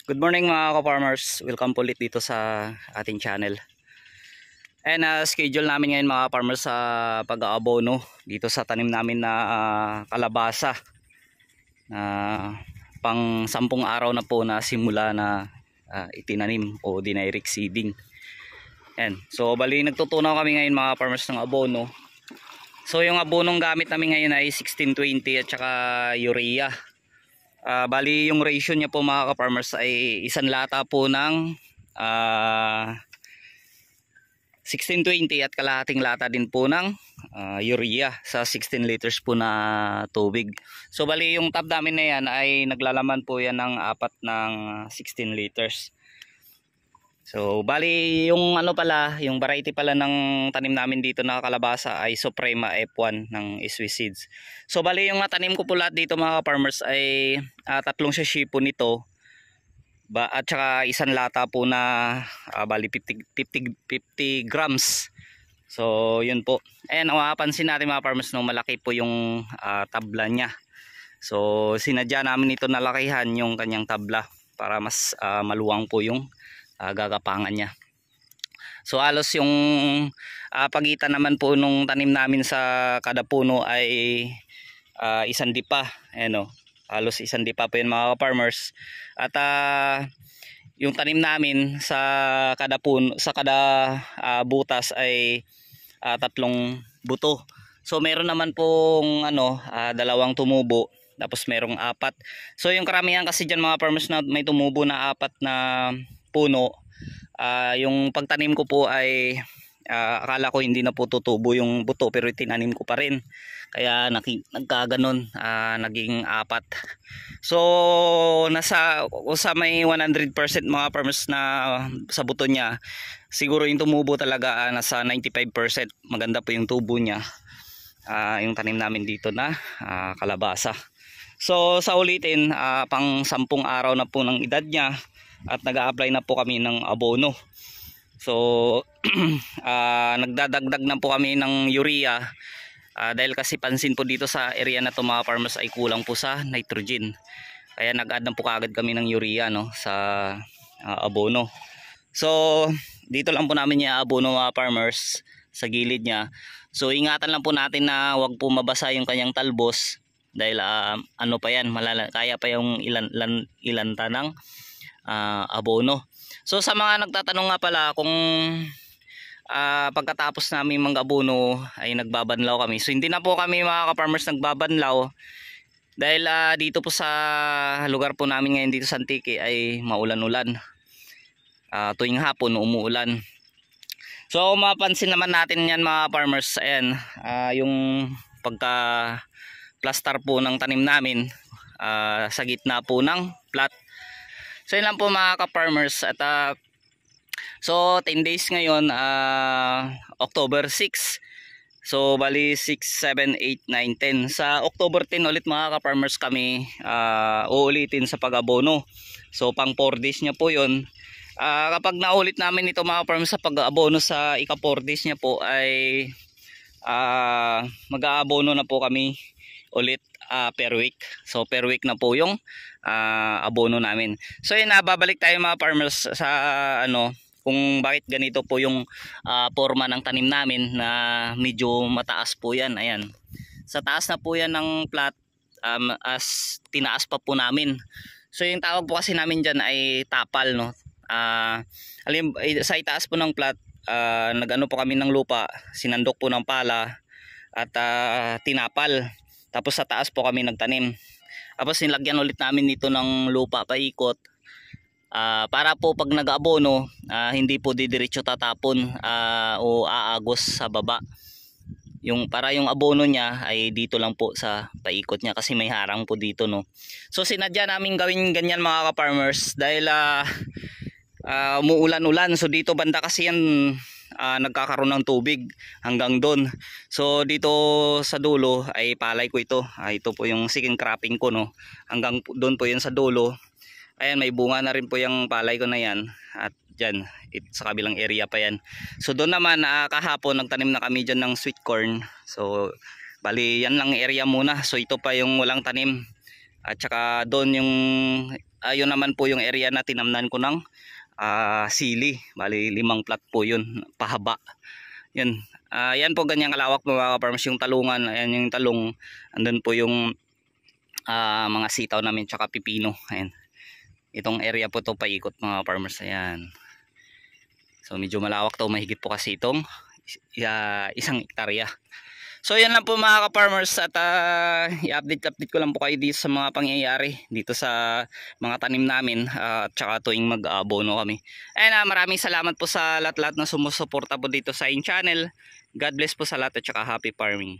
Good morning mga ka-farmers. Welcome po ulit dito sa ating channel. And schedule namin ngayon mga farmers sa pag-aabono dito sa tanim namin na kalabasa. Pang 10 araw na po na simula na itinanim o dinirect seeding. And so bali nagtutunaw kami ngayon mga farmers ng abono. So yung abonong gamit namin ngayon ay 1620 at saka urea. Bali yung ratio niya po mga ka-farmers ay isang lata po ng 1620 at kalahating lata din po ng urea sa 16 liters po na tubig. So bali yung tub namin na yan ay naglalaman po yan ng apat ng 16 liters. So bali yung yung variety pala ng tanim namin dito na kalabasa ay Suprema F1 ng Swiss Seeds. So bali yung tanim ko po lahat dito mga farmers ay tatlong sachet po nito at saka isang lata po na bali 50 grams. So yun po. Ayan, mapapansin natin mga farmers no, malaki po yung tabla niya. So sinadya namin ito nalakihan yung kanyang tabla para mas maluwang po yung gagapangan niya. So halos yung pagitan naman po nung tanim namin sa kada puno ay isang dipa. Ayan, halos isang dipa po yun mga farmers. At yung tanim namin sa kada puno, sa kada butas ay tatlong buto. So meron naman pong dalawang tumubo, tapos merong apat. So yung karamihan kasi dyan mga farmers na may tumubo na apat na puno, yung pagtanim ko po ay akala ko hindi na po tutubo yung buto, pero tinanim ko pa rin, kaya nagkaganon, naging apat. So sa may 100% mga farmers na sa buto niya, siguro yung tumubo talaga nasa 95%. Maganda po yung tubo niya, yung tanim namin dito na kalabasa. So sa ulitin, pang 10 araw na po ng edad niya at nag-a-apply na po kami ng abono. So nagdadagdag na po kami ng urea dahil kasi pansin po dito sa area na to mga farmers ay kulang po sa nitrogen. Kaya nag-add na po kaagad kami ng urea sa abono. So dito lang po namin i-abono mga farmers sa gilid niya. So ingatan lang po natin na wag po mabasa yung kanyang talbos dahil pa yan, kaya pa yung ilan tanang abono. So sa mga nagtatanong nga pala kung pagkatapos namin mag-abono ay nagbabanlaw kami. So hindi na po kami mga ka-farmers nagbabanlaw dahil dito po sa lugar po namin ngayon dito sa Antique ay maulan-ulan. Tuwing hapon umuulan. So mapansin naman natin yan mga farmers, ayan, yung pagka plaster po ng tanim namin sa gitna po ng plat. So yun lang po mga ka-farmers. At so 10 days ngayon, October 6. So bali 6, 7, 8, 9, 10. Sa October 10 ulit mga ka-farmers kami uulitin sa pag-abono. So pang 4 days niya po yun. Kapag naulit namin ito mga farmers sa pag-abono sa ika 4 days niya po ay mag-aabono na po kami ulit per week. So per week na po yung abono namin. So yun, babalik tayo mga farmers sa kung bakit ganito po yung forma ng tanim namin na medyo mataas po yan. Ayan, sa taas na po yan ng plat, as tinaas pa po namin. So yung tawag po kasi namin dyan ay tapal, sa itaas po ng plat, nagano po kami ng lupa, sinandok po ng pala at tinapal. Tapos sa taas po kami nagtanim. Tapos nilagyan ulit namin nito ng lupa paikot, para po pag nag-abono, hindi po didiretso tatapon o aagos sa baba. Para yung abono niya ay dito lang po sa paikot niya kasi may harang po dito, So sinadya namin gawin ganyan mga ka-farmers dahil umuulan-ulan. So dito banda kasi yan nagkakaroon ng tubig hanggang doon. So dito sa dulo ay palay ko ito. Ito po yung second cropping ko, hanggang doon po yun sa dulo. Ayan, may bunga na rin po yung palay ko na yan. At dyan, sa kabilang area pa yan. So doon naman kahapon nagtanim na kami dyan ng sweet corn. So bali yan lang area muna. So ito pa yung walang tanim. At saka doon yung Ayun naman po yung area na tinamnan ko ng sili. Bali 5 plat po yun, pahaba. Yun. Yan po ganyang kalawak mga ka-farmers yung talungan. Ayan yung talong. Andun po yung mga sitaw namin tsaka pipino. Ayan. Itong area po to paikot mga ka-farmers. Ayan. So medyo malawak to, mahigit po kasi itong 1 hektarya. So yan lang po mga ka-farmers at i-update ko lang po kayo dito sa mga pangyayari dito sa mga tanim namin at saka tuwing mag-abono kami. And maraming salamat po sa lahat-lahat na sumusuporta po dito sa aking channel. God bless po sa lahat at saka happy farming.